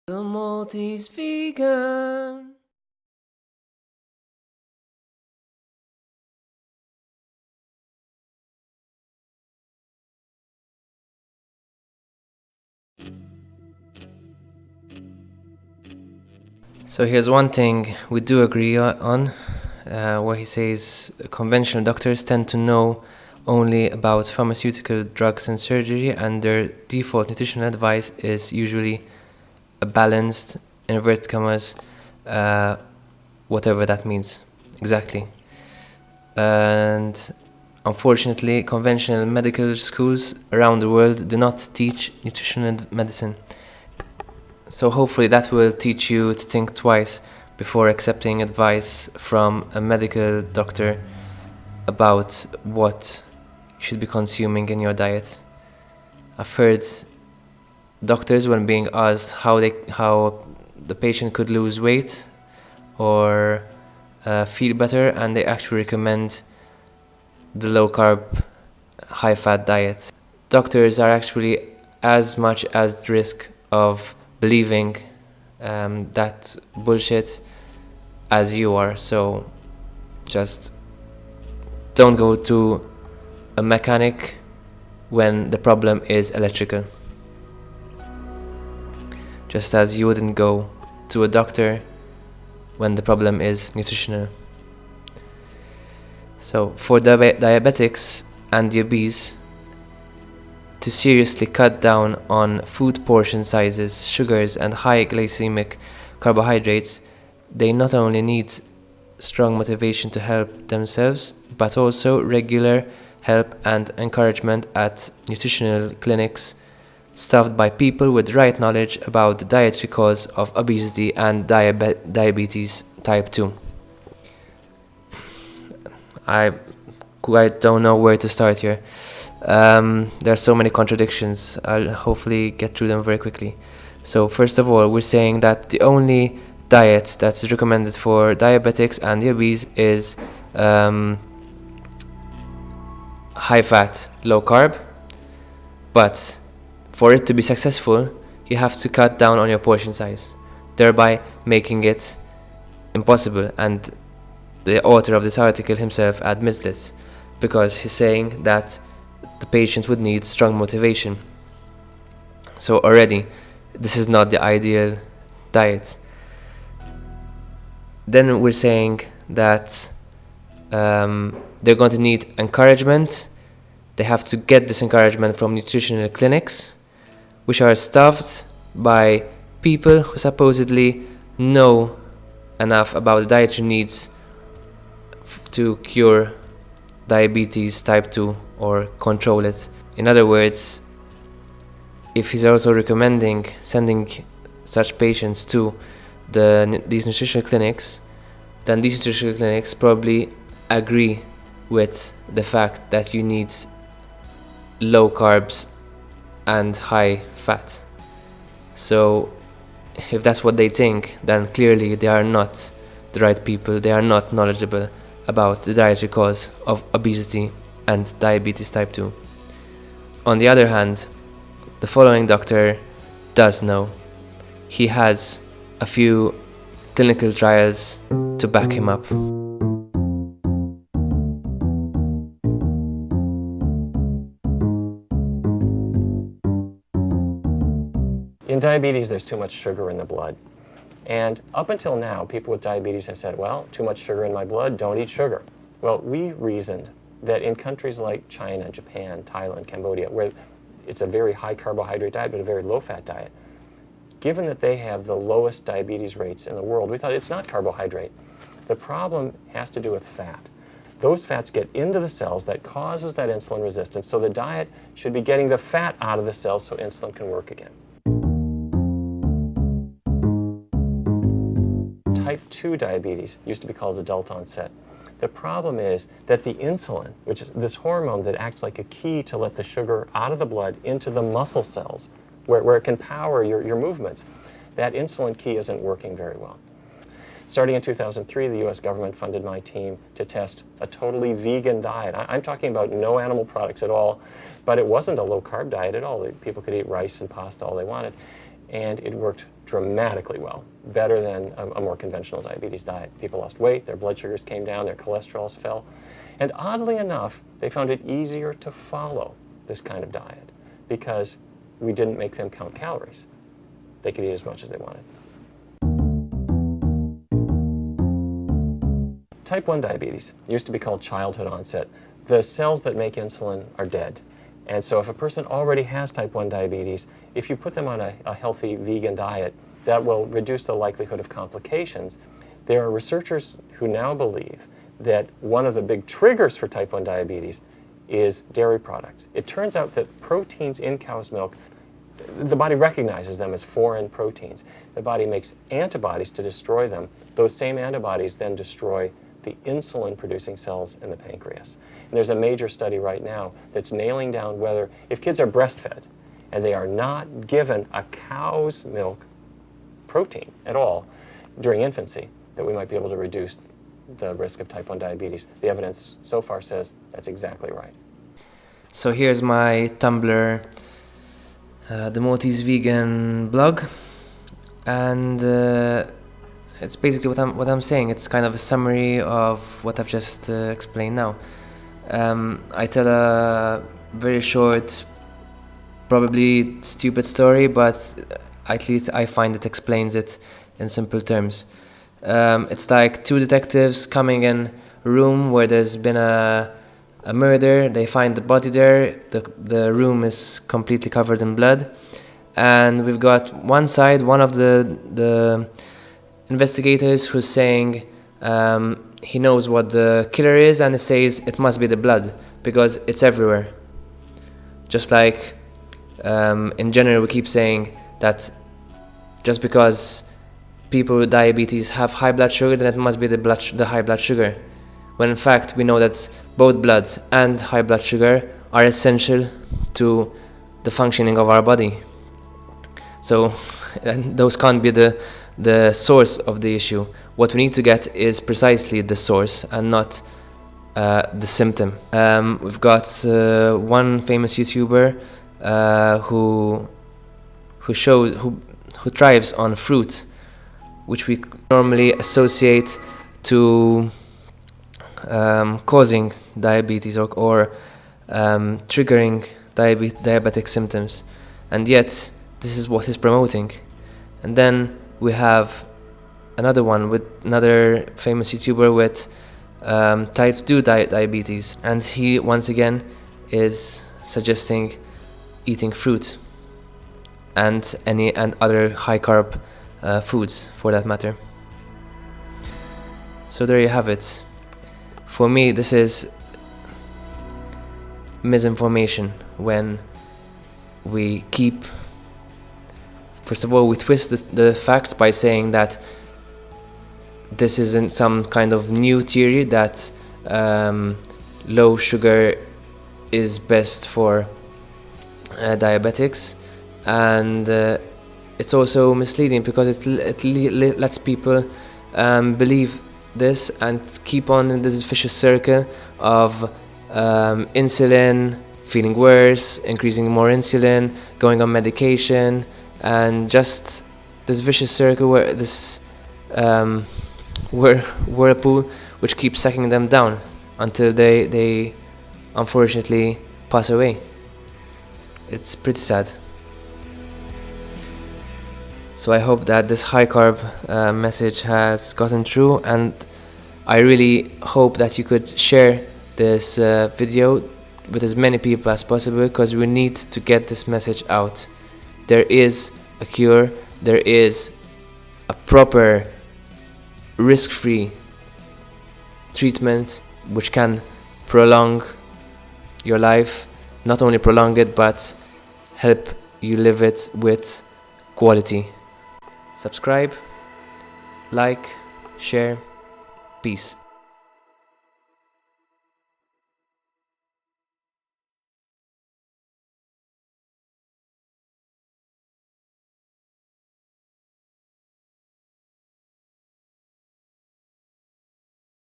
The Maltese vegan. So here's one thing we do agree on, where he says conventional doctors tend to know only about pharmaceutical drugs and surgery, and their default nutritional advice is usually a balanced, in inverted commas, whatever that means exactly. And unfortunately, conventional medical schools around the world do not teach nutritional medicine. So hopefully that will teach you to think twice before accepting advice from a medical doctor about what you should be consuming in your diet. I've heard doctors, when being asked how the patient could lose weight or feel better, and they actually recommend the low carb, high fat diet. Doctors are actually as much at risk of believing that bullshit as you are. So just don't go to a mechanic when the problem is electrical, just as you wouldn't go to a doctor when the problem is nutritional. So for diabetics and the obese, to seriously cut down on food portion sizes, sugars, and high glycemic carbohydrates, they not only need strong motivation to help themselves, but also regular help and encouragement at nutritional clinics staffed by people with right knowledge about the dietary cause of obesity and diabetes type 2. I quite don't know where to start here. There are so many contradictions. I'll hopefully get through them very quickly. So first of all, we're saying that the only diet that's recommended for diabetics and the obese is high fat, low carb. But for it to be successful, you have to cut down on your portion size, thereby making it impossible. And the author of this article himself admits this, because he's saying that the patient would need strong motivation. So already, this is not the ideal diet. Then we're saying that they're going to need encouragement. They have to get this encouragement from nutritional clinics, which are staffed by people who supposedly know enough about the dietary needs to cure diabetes type 2 or control it. In other words, if he's also recommending sending such patients to these nutritional clinics, then these nutritional clinics probably agree with the fact that you need low carbs and high fat. So if that's what they think, then clearly they are not the right people. They are not knowledgeable about the dietary cause of obesity and diabetes type 2. On the other hand, the following doctor does know. He has a few clinical trials to back him up. In diabetes, there's too much sugar in the blood. And up until now, people with diabetes have said, well, too much sugar in my blood, don't eat sugar. Well, we reasoned that in countries like China, Japan, Thailand, Cambodia, where it's a very high carbohydrate diet but a very low fat diet, given that they have the lowest diabetes rates in the world, we thought it's not carbohydrate. The problem has to do with fat. Those fats get into the cells, that causes that insulin resistance, so the diet should be getting the fat out of the cells so insulin can work again. Type 2 diabetes used to be called adult onset. The problem is that the insulin, which is this hormone that acts like a key to let the sugar out of the blood into the muscle cells, where it can power your movements, that insulin key isn't working very well. Starting in 2003, the US government funded my team to test a totally vegan diet. I'm talking about no animal products at all, but it wasn't a low-carb diet at all. People could eat rice and pasta all they wanted. and it worked dramatically well, better than a more conventional diabetes diet. People lost weight, their blood sugars came down, their cholesterols fell, and oddly enough, they found it easier to follow this kind of diet because we didn't make them count calories. They could eat as much as they wanted. Type 1 diabetes used to be called childhood onset. The cells that make insulin are dead. And so if a person already has type 1 diabetes, if you put them on a healthy vegan diet, that will reduce the likelihood of complications. There are researchers who now believe that one of the big triggers for type 1 diabetes is dairy products. It turns out that proteins in cow's milk, the body recognizes them as foreign proteins. The body makes antibodies to destroy them. Those same antibodies then destroy the insulin-producing cells in the pancreas. And there's a major study right now that's nailing down whether, if kids are breastfed and they are not given a cow's milk protein at all during infancy, that we might be able to reduce the risk of type 1 diabetes. The evidence so far says that's exactly right. So here's my Tumblr, the Maltese vegan blog, and it's basically what I'm saying. It's kind of a summary of what I've just explained now. I tell a very short, probably stupid story, but at least I find it explains it in simple terms. It's like two detectives coming in a room where there's been a murder. They find the body there. The room is completely covered in blood, and we've got one side, one of the investigators who's saying he knows what the killer is, and he says it must be the blood because it's everywhere. Just like in general we keep saying that just because people with diabetes have high blood sugar, then it must be the high blood sugar, when in fact we know that both blood and high blood sugar are essential to the functioning of our body. So those can't be the source of the issue. What we need to get is precisely the source and not the symptom. We've got one famous YouTuber who thrives on fruit, which we normally associate to causing diabetes or triggering diabetic symptoms, and yet this is what he's promoting. And then we have another one with another famous YouTuber with type 2 diabetes, and he once again is suggesting eating fruit and other high carb foods for that matter. So there you have it. For me, this is misinformation when we first of all, we twist the facts by saying that this isn't some kind of new theory that low sugar is best for diabetics, and it's also misleading because it lets people believe this and keep on in this vicious circle of insulin, feeling worse, increasing more insulin, going on medication, and just this vicious circle where this whirlpool which keeps sucking them down until they unfortunately pass away. It's pretty sad. So I hope that this high carb message has gotten through, and I really hope that you could share this video with as many people as possible, because we need to get this message out. There is a cure, there is a proper risk-free treatment which can prolong your life, not only prolong it but help you live it with quality. Subscribe, like, share, peace.